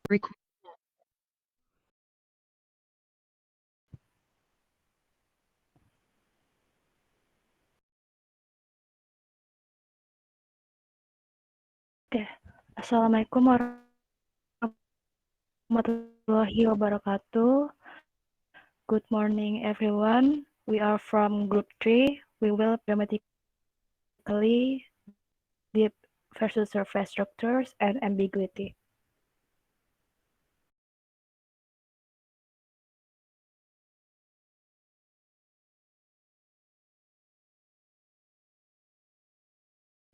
Oke, Assalamualaikum warahmatullahi wabarakatuh. Good morning, everyone. We are from Group 3. We will grammatically, deep versus surface structures, and ambiguity.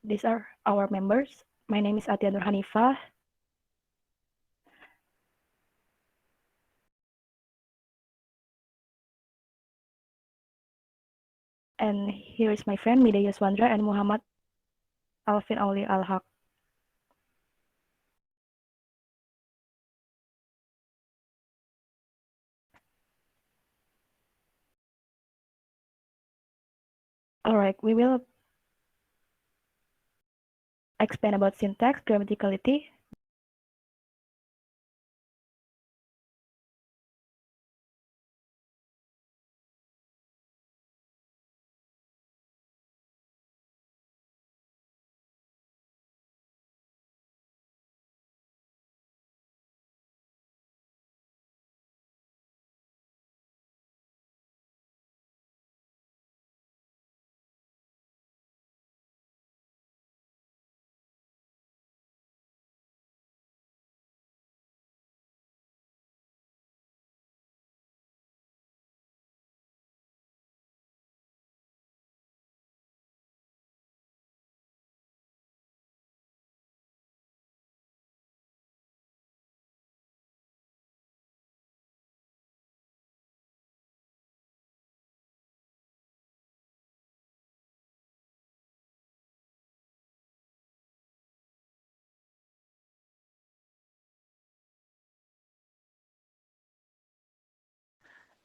These are our members. My name is Atia Nur Hanifah. And here is my friend Mida Yaswandra and Muhammad Alvin Auli Al-Haq. All right, we will explain about syntax, grammaticality,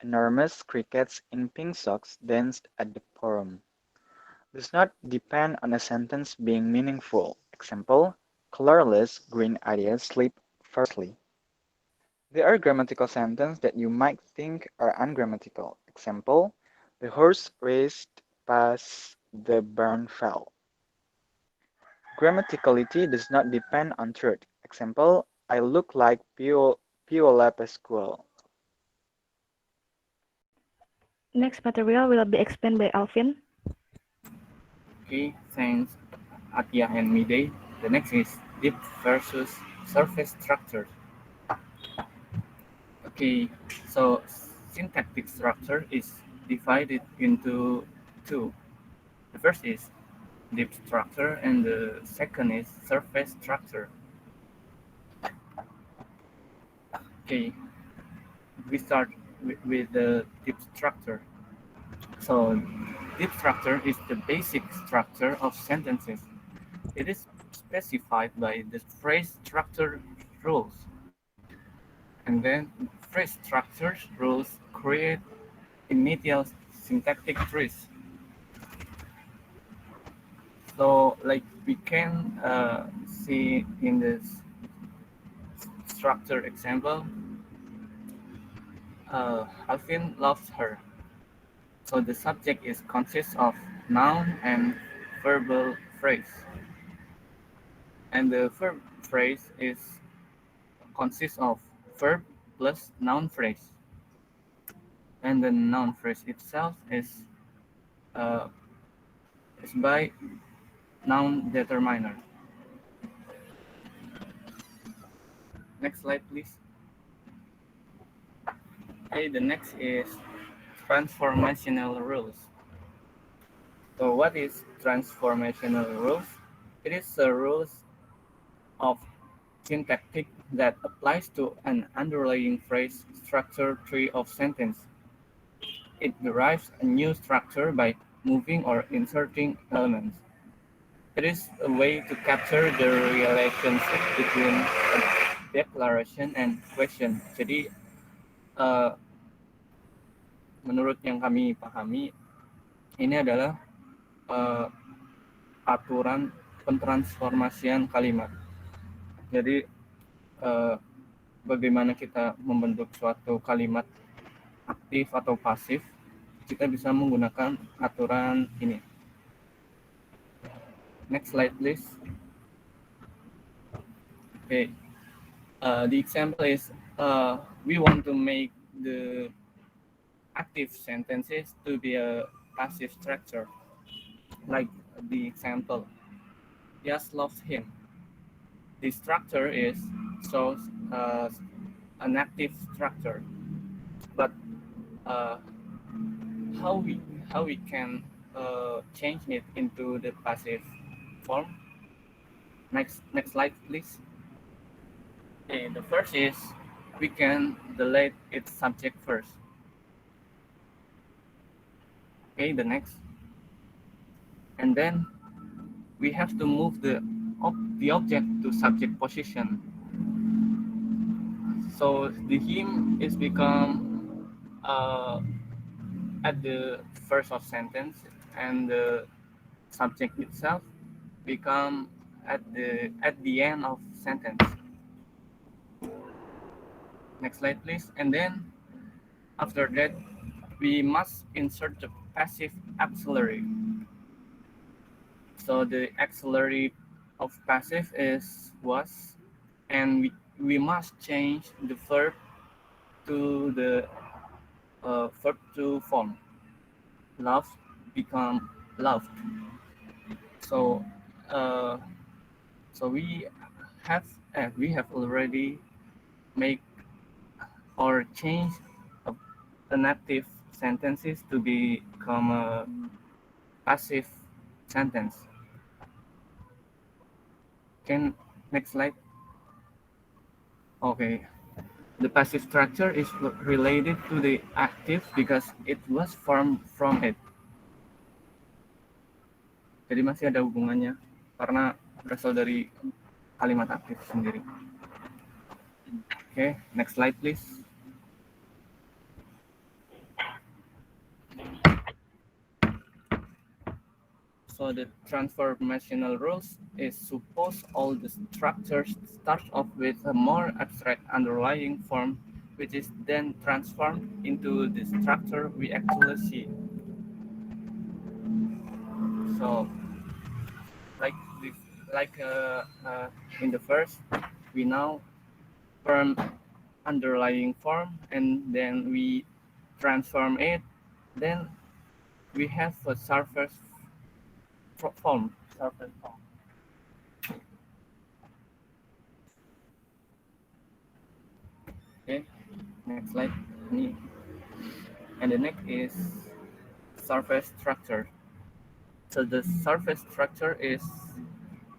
Enormous crickets in pink socks danced at the forum. Does not depend on a sentence being meaningful. Example, colorless green ideas sleep firstly. There are grammatical sentences that you might think are ungrammatical. Example, the horse raced past the barn fell. Grammaticality does not depend on truth. Example, I look like Pio Pascual. Next material will be explained by Alvin. Okay, thanks Atia and Midday. The next is deep versus surface structure. Okay, so syntactic structure is divided into two. The first is deep structure and the second is surface structure. Okay, we start with the deep structure. So deep structure is the basic structure of sentences. It is specified by the phrase structure rules. And then phrase structure rules create initial syntactic trees. So like we can see in this structure example, Alvin loves her. So the subject is consists of noun and verbal phrase. And the verb phrase is consists of verb plus noun phrase. And the noun phrase itself uh, is by noun determiner. Next slide, please. Okay, the next is transformational rules. So what is transformational rules? It is a rules of syntactic that applies to an underlying phrase, structure, tree of sentence. It derives a new structure by moving or inserting elements. It is a way to capture the relationship between a declaration and question. Jadi, uh, menurut yang kami pahami, ini adalah uh, aturan pentransformasian kalimat. Jadi, uh, bagaimana kita membentuk suatu kalimat aktif atau pasif, kita bisa menggunakan aturan ini. Next slide, please. Okay. The example is we want to make the active sentences to be a passive structure. Like the example, Yas loves him. The structure is shows an active structure, but uh, how we how we can change it into the passive form. Next slide, please. Okay, the first is we can delete its subject first. Okay, the next, and then we have to move the object to subject position. So the him is become at the first of sentence, and the subject itself become at the end of sentence. Next slide, please. And then after that, we must insert the passive auxiliary. So the auxiliary of passive is was, and we must change the verb to the verb to form. Love become loved. So uh, so we have already make or change a, an active sentences to become a passive sentence. Can next slide. Okay. The passive structure is related to the active because it was formed from it. Jadi masih ada hubungannya karena berasal dari kalimat aktif sendiri. Okay, next slide please. So the transformational rules is suppose all the structures start off with a more abstract underlying form, which is then transformed into the structure we actually see. So, like this, like in the first, we now form underlying form, and then we transform it. Then we have a surface form. Surface form. Okay, next slide. And the next is surface structure. So the surface structure is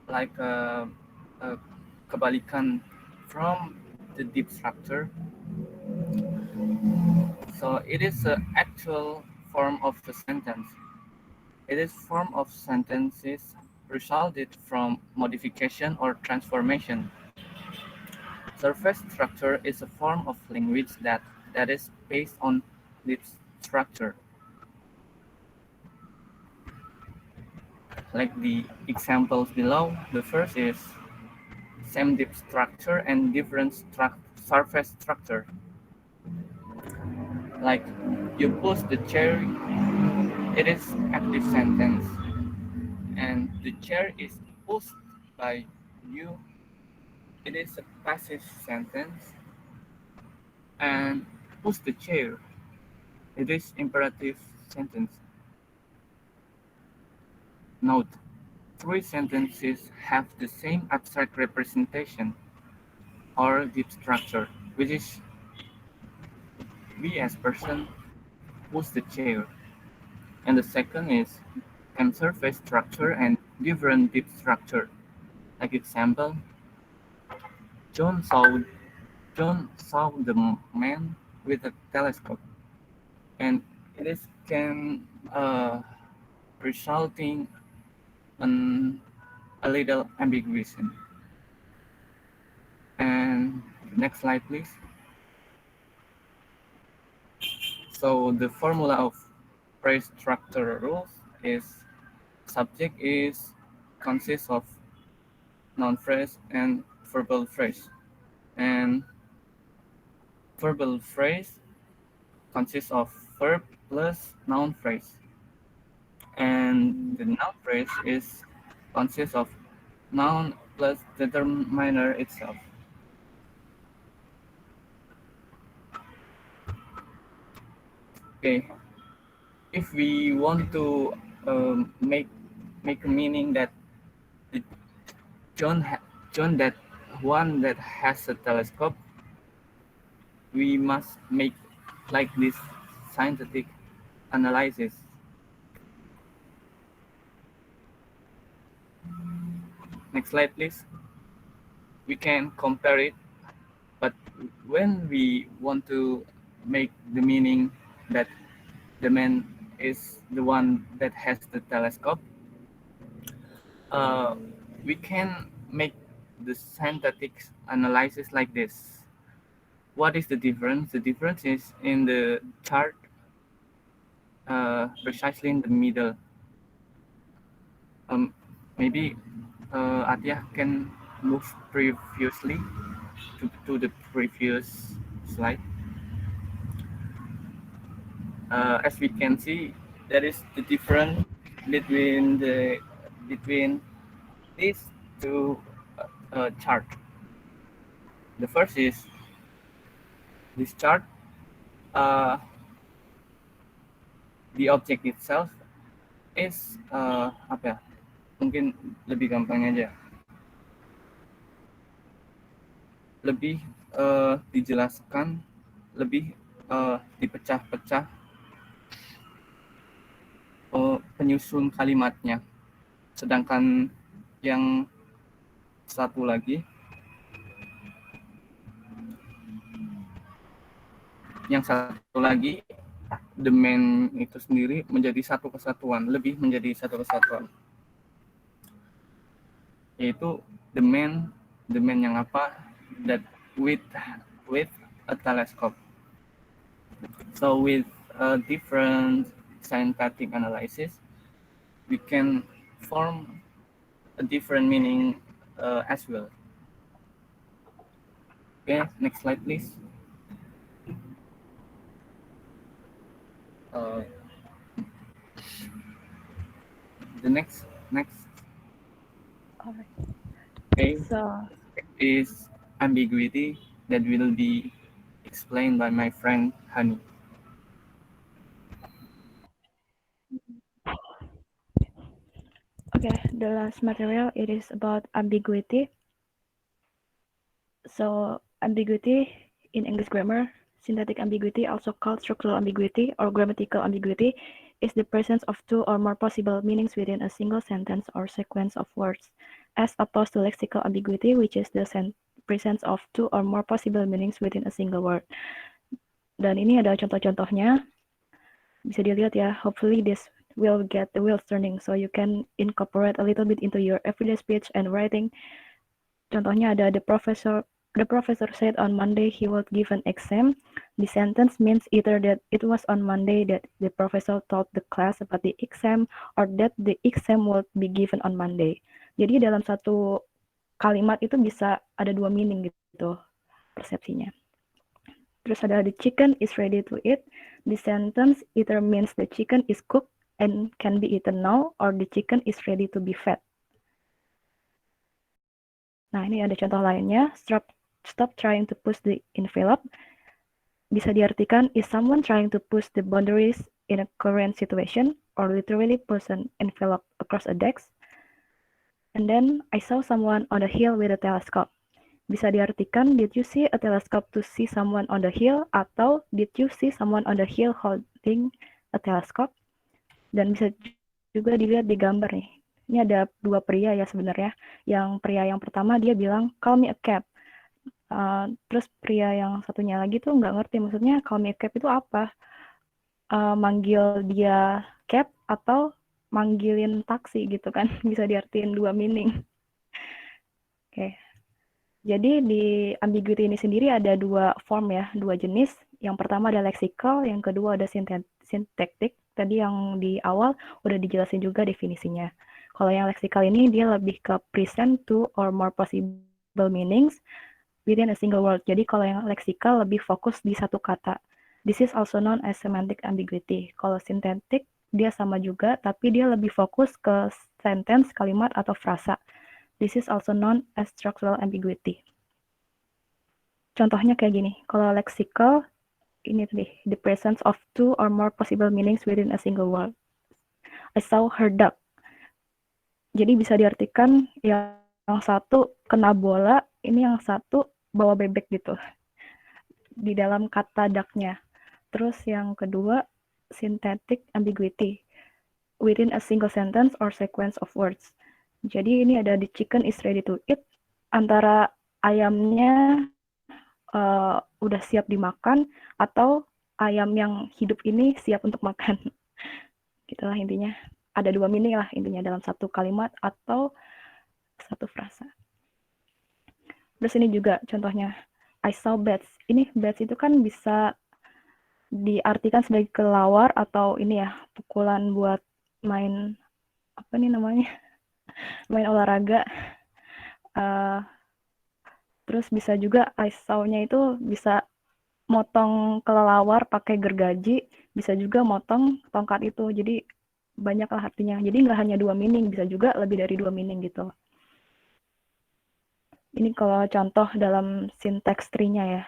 like a kebalikan from the deep structure. So it is the actual form of the sentence. It is form of sentences resulted from modification or transformation. Surface structure is a form of language that is based on deep structure. Like the examples below, the first is same deep structure and different surface structure. Like you push the chair, it is active sentence, and the chair is pushed by you, it is a passive sentence, and push the chair, it is imperative sentence. Note, three sentences have the same abstract representation or deep structure, which is we as person push the chair. And the second is same surface structure and different deep structure. Like example, John saw John saw the man with a telescope, and it is can resulting in a little ambiguity. And next slide, please. So the formula of phrase structure rules is subject is consists of noun phrase and verbal phrase, and verbal phrase consists of verb plus noun phrase, and the noun phrase is consists of noun plus determiner itself. Okay, if we want to make a meaning that the John John that one that has a telescope, we must make like this synthetic analysis. Next slide, please. We can compare it, but when we want to make the meaning that the man is the one that has the telescope, uh, we can make the synthetic analysis like this. What is the difference? The difference is in the chart, precisely in the middle. Um, Maybe Atya can move previously to the previous slide. As we can see, there is the difference between these two chart. The first is this chart. Uh, the object itself is apa ya? Mungkin lebih gampang aja. Lebih dijelaskan, lebih dipecah-pecah penyusun kalimatnya. Sedangkan yang satu lagi, the main itu sendiri menjadi satu kesatuan, lebih menjadi satu kesatuan. Yaitu the main yang apa? That with a telescope. So with a different synthetic analysis, we can form a different meaning as well. Okay, next slide, please. Uh, the next. Alright. Okay, So, is ambiguity that will be explained by my friend Hani. okay, the last material it is about ambiguity. So, ambiguity in English grammar, syntactic ambiguity, also called structural ambiguity or grammatical ambiguity, is the presence of two or more possible meanings within a single sentence or sequence of words, as opposed to lexical ambiguity, which is the presence of two or more possible meanings within a single word. Dan ini ada contoh-contohnya. Bisa dilihat ya, hopefully this will get the wheels turning so you can incorporate a little bit into your everyday speech and writing. Contohnya ada the professor said on Monday he would give an exam. The sentence means either that it was on Monday that the professor told the class about the exam or that the exam would be given on Monday. Jadi dalam satu kalimat itu bisa ada dua meaning gitu persepsinya. Terus ada the chicken is ready to eat. The sentence either means the chicken is cooked and can be eaten now or the chicken is ready to be fed. Nah, ini ada contoh lainnya. Stop trying to push the envelope. Bisa diartikan, is someone trying to push the boundaries in a current situation, or literally push an envelope across a desk. And then, I saw someone on a hill with a telescope. Bisa diartikan, did you see a telescope to see someone on the hill, atau did you see someone on the hill holding a telescope? Dan bisa juga dilihat di gambar nih. Ini ada dua pria ya sebenarnya. Yang pria yang pertama dia bilang, call me a cab. Terus pria yang satunya lagi tuh nggak ngerti maksudnya call me a cab itu apa. Manggil dia cab atau manggilin taksi gitu kan. Bisa diartiin dua meaning. Oke. Jadi di ambiguity ini sendiri ada dua form ya, dua jenis. Yang pertama ada lexical, yang kedua ada syntactic. Tadi yang di awal udah dijelasin juga definisinya. Kalau yang lexical ini dia lebih ke present two or more possible meanings within a single word. Jadi kalau yang leksikal lebih fokus di satu kata. This is also known as semantic ambiguity. Kalau synthetic dia sama juga, tapi dia lebih fokus ke sentence, kalimat, atau frasa. This is also known as structural ambiguity. Contohnya kayak gini. Kalau lexical, ini tadi, the presence of two or more possible meanings within a single word. I saw her duck. Jadi bisa diartikan yang satu kena bola, ini yang satu bawa bebek gitu di dalam kata duck-nya. Terus yang kedua, synthetic ambiguity within a single sentence or sequence of words. Jadi ini ada the chicken is ready to eat, antara ayamnya udah siap dimakan atau ayam yang hidup ini siap untuk makan. Gitulah intinya. Ada dua meaning lah intinya dalam satu kalimat atau satu frasa. Terus ini juga contohnya, I saw bats. Ini bats itu kan bisa diartikan sebagai kelelawar atau ini ya, pukulan buat main, apa nih namanya, main olahraga. Terus bisa juga I saw-nya itu bisa motong kelelawar pakai gergaji, bisa juga motong tongkat itu. Jadi banyak lah artinya. Jadi nggak hanya dua meaning, bisa juga lebih dari dua meaning gitu. Ini kalau contoh dalam syntax tree-nya ya.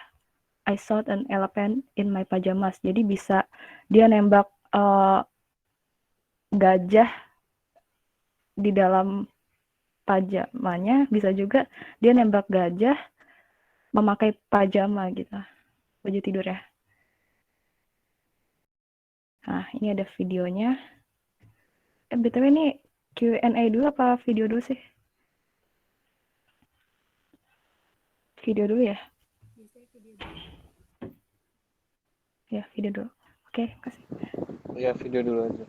I saw an elephant in my pajamas. Jadi bisa dia nembak gajah di dalam pajamanya, bisa juga dia nembak gajah memakai pajama gitu, baju tidur ya. Nah, ini ada videonya. BTW ini Q&A dulu apa video dulu sih? Video dulu ya? Ya, video dulu. Oke, kasih. Ya, video dulu aja.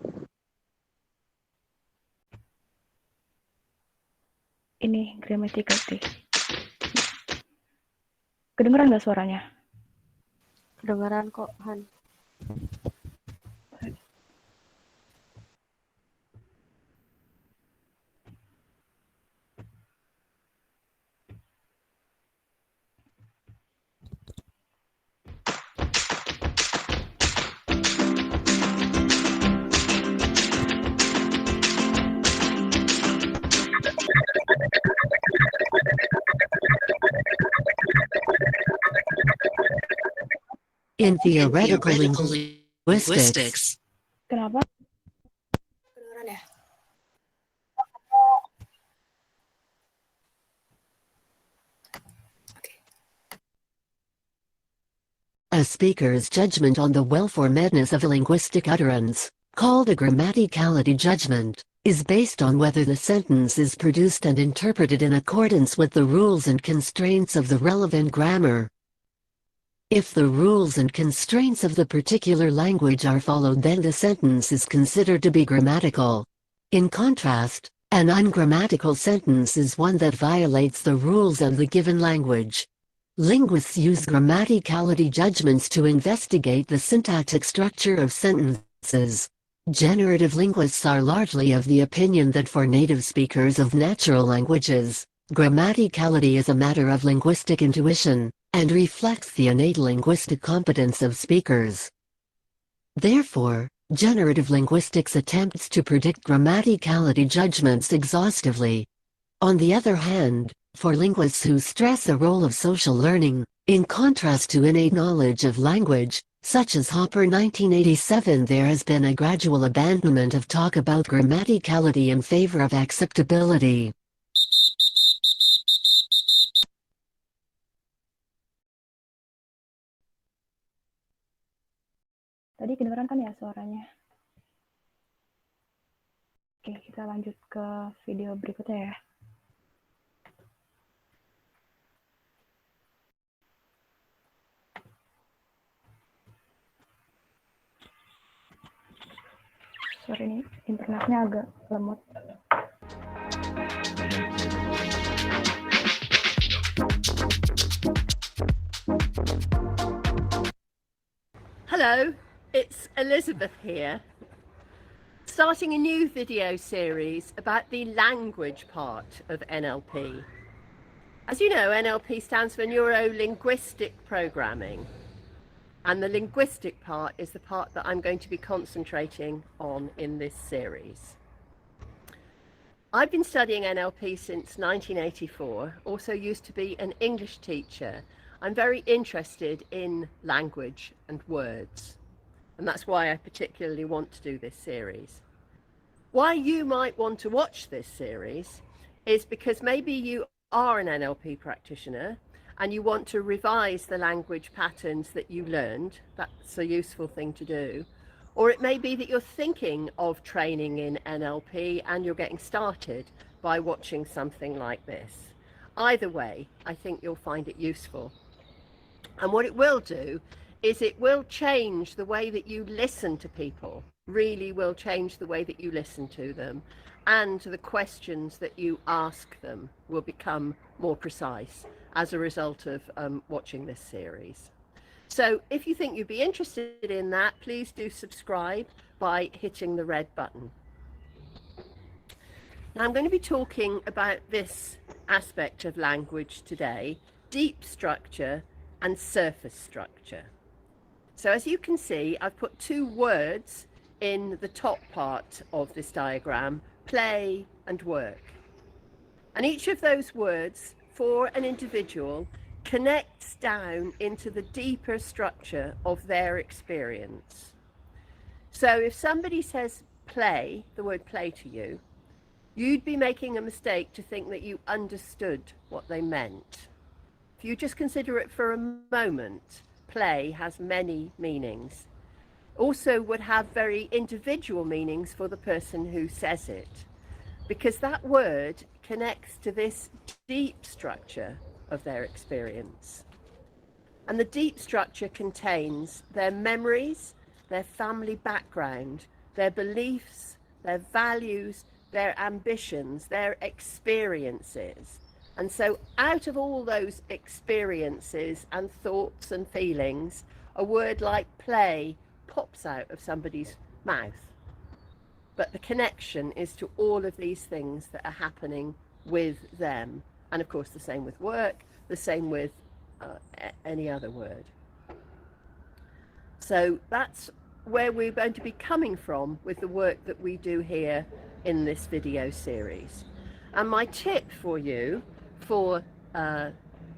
Ini Grammaticality. Kedengeran nggak suaranya? Kedengeran kok, Han. In theoretical linguistics, Kenapa? Kedengeran ya? a speaker's judgment on the well-formedness of a linguistic utterance, called a grammaticality judgment, is based on whether the sentence is produced and interpreted in accordance with the rules and constraints of the relevant grammar. If the rules and constraints of the particular language are followed, then the sentence is considered to be grammatical. In contrast, an ungrammatical sentence is one that violates the rules of the given language. Linguists use grammaticality judgments to investigate the syntactic structure of sentences. Generative linguists are largely of the opinion that for native speakers of natural languages, grammaticality is a matter of linguistic intuition, and reflects the innate linguistic competence of speakers. Therefore, generative linguistics attempts to predict grammaticality judgments exhaustively. On the other hand, for linguists who stress the role of social learning, in contrast to innate knowledge of language, such as Hopper 1987, there has been a gradual abandonment of talk about grammaticality in favor of acceptability. Tadi kedengeran kan ya suaranya? Oke, kita lanjut ke video berikutnya ya. Sorry, ini internetnya agak lemot. Hello, it's Elizabeth here, starting a new video series about the language part of NLP. As you know, NLP stands for Neuro-Linguistic Programming. And the linguistic part is the part that I'm going to be concentrating on in this series. I've been studying NLP since 1984, also used to be an English teacher. I'm very interested in language and words, and that's why I particularly want to do this series. Why you might want to watch this series is because maybe you are an NLP practitioner and you want to revise the language patterns that you learned. That's a useful thing to do. Or it may be that you're thinking of training in NLP and you're getting started by watching something like this. Either way, I think you'll find it useful. And what it will do is it will change the way that you listen to people, really will change the way that you listen to them, and the questions that you ask them will become more precise as a result of watching this series. So if you think you'd be interested in that, please do subscribe by hitting the red button. Now I'm going to be talking about this aspect of language today, deep structure and surface structure. So as you can see, I've put two words in the top part of this diagram, play and work. And each of those words for an individual connects down into the deeper structure of their experience. So if somebody says play, the word play to you, you'd be making a mistake to think that you understood what they meant. If you just consider it for a moment, play has many meanings. Also would have very individual meanings for the person who says it, because that word connects to this deep structure of their experience. And the deep structure contains their memories, their family background, their beliefs, their values, their ambitions, their experiences. And so out of all those experiences and thoughts and feelings, a word like play pops out of somebody's mouth. But the connection is to all of these things that are happening with them. And of course, the same with work, the same with any other word. So that's where we're going to be coming from with the work that we do here in this video series. And my tip for you for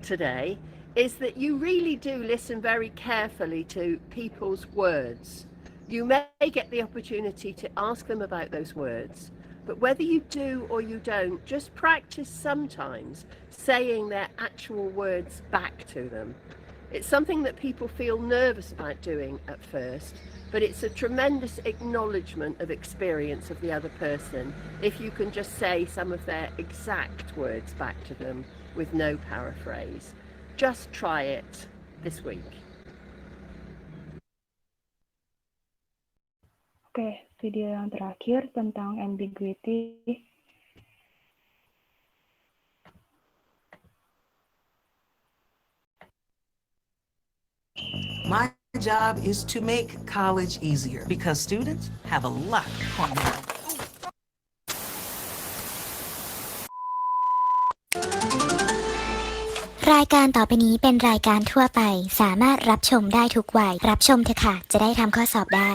today is that you really do listen very carefully to people's words. You may get the opportunity to ask them about those words, but whether you do or you don't, just practice sometimes saying their actual words back to them. It's something that people feel nervous about doing at first, but it's a tremendous acknowledgement of experience of the other person if you can just say some of their exact words back to them with no paraphrase. Just try it this week. Oke, video yang terakhir tentang ambiguity. My job is to make college easier because students have a lot on them. รายการต่อไปนี้เป็นรายการทั่วไปสามารถรับชมได้ทุกวัยรับชมเถอะค่ะจะได้ทำข้อสอบได้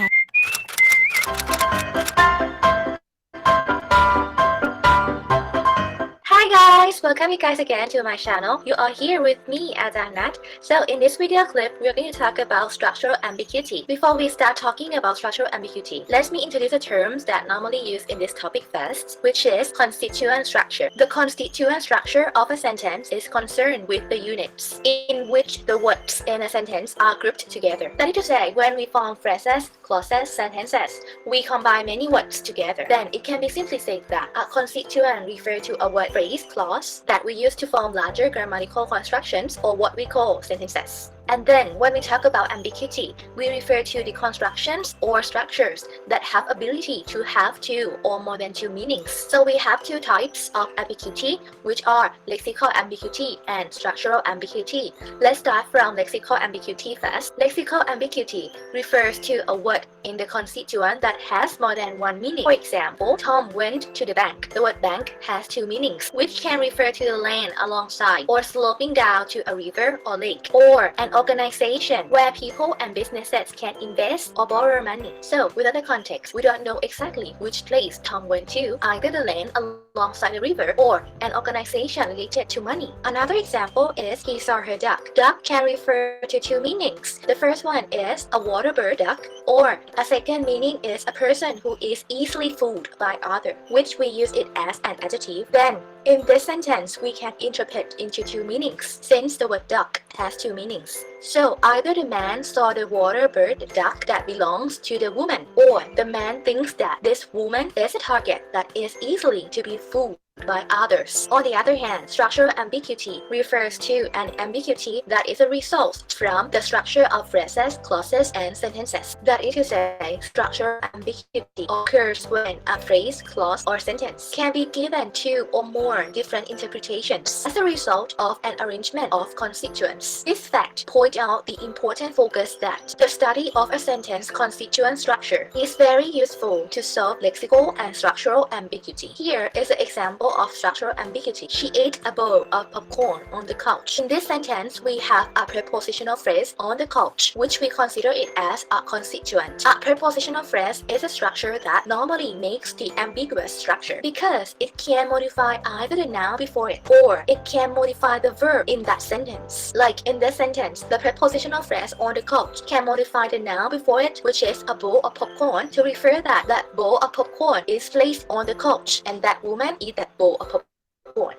Hi guys, welcome you guys again to my channel. You are here with me, Nat. So in this video clip, we're going to talk about structural ambiguity. Before we start talking about structural ambiguity, let me introduce the terms that normally used in this topic first, which is constituent structure. The constituent structure of a sentence is concerned with the units in which the words in a sentence are grouped together. That is to say, when we form phrases, clauses, sentences, we combine many words together. Then it can be simply said that a constituent refers to a word, phrase, clause that we use to form larger grammatical constructions or what we call sentences. And then when we talk about ambiguity, we refer to the constructions or structures that have ability to have two or more than two meanings. So we have two types of ambiguity, which are lexical ambiguity and structural ambiguity. Let's start from lexical ambiguity first. Lexical ambiguity refers to a word in the constituent that has more than one meaning. For example, Tom went to the bank. The word bank has two meanings, which can refer to the land alongside or sloping down to a river or lake, or an organization where people and businesses can invest or borrow money. So without the context, we don't know exactly which place Tom went to, either the land alongside the river or an organization related to money. Another example is he saw her duck. Duck can refer to two meanings. The first one is a water bird duck, or a second meaning is a person who is easily fooled by others, which we use it as an adjective. Then, in this sentence, we can interpret into two meanings, since the word duck has two meanings. So either the man saw the water bird duck that belongs to the woman, or the man thinks that this woman is a target that is easily to be fooled by others. On the other hand, structural ambiguity refers to an ambiguity that is a result from the structure of phrases, clauses, and sentences. That is to say, structural ambiguity occurs when a phrase, clause, or sentence can be given two or more different interpretations as a result of an arrangement of constituents. This fact points out the important focus that the study of a sentence constituent structure is very useful to solve lexical and structural ambiguity. Here is an example of structural ambiguity. She ate a bowl of popcorn on the couch. In this sentence, we have a prepositional phrase on the couch, which we consider it as a constituent. A prepositional phrase is a structure that normally makes the ambiguous structure because it can modify either the noun before it or it can modify the verb in that sentence. Like in this sentence, the prepositional phrase on the couch can modify the noun before it, which is a bowl of popcorn, to refer that that bowl of popcorn is placed on the couch and that woman eat that bowl of popcorn.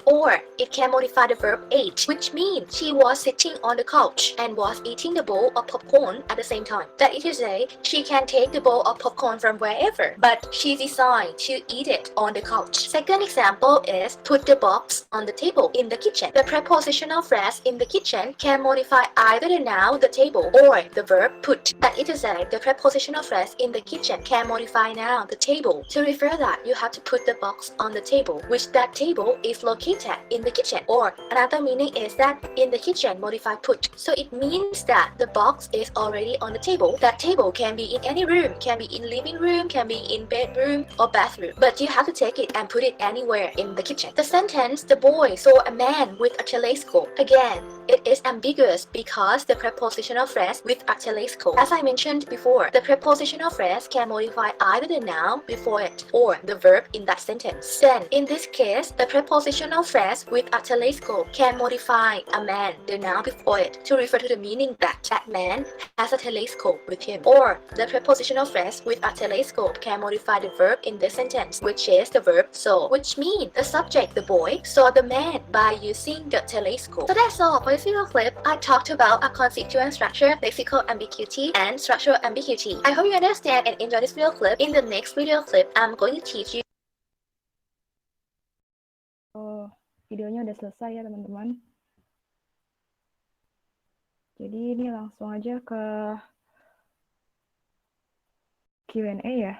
Or it can modify the verb ate, which means she was sitting on the couch and was eating the bowl of popcorn at the same time. That is to say, she can take the bowl of popcorn from wherever, but she decided to eat it on the couch. Second example is put the box on the table in the kitchen. The prepositional phrase in the kitchen can modify either the noun the table or the verb put. That is to say, the prepositional phrase in the kitchen can modify noun the table to refer that you have to put the box on the table, which that table is located in the kitchen. Or another meaning is that in the kitchen modify put. So it means that the box is already on the table. That table can be in any room, can be in living room, can be in bedroom or bathroom, but you have to take it and put it anywhere in the kitchen. The sentence, the boy saw a man with a telescope. Again, it is ambiguous because the prepositional phrase with a telescope. As I mentioned before, the prepositional phrase can modify either the noun before it or the verb in that sentence. Then, in this case, the prepositional phrase with a telescope can modify a man, the noun before it, to refer to the meaning that that man has a telescope with him. Or the prepositional phrase with a telescope can modify the verb in this sentence, which is the verb saw, which means the subject, the boy, saw the man by using the telescope. So that's all for this video clip. I talked about a constituent structure, lexical ambiguity, and structural ambiguity. I hope you understand and enjoy this video clip. In the next video clip, I'm going to teach you. Videonya udah selesai ya teman-teman. Jadi ini langsung aja ke Q&A ya.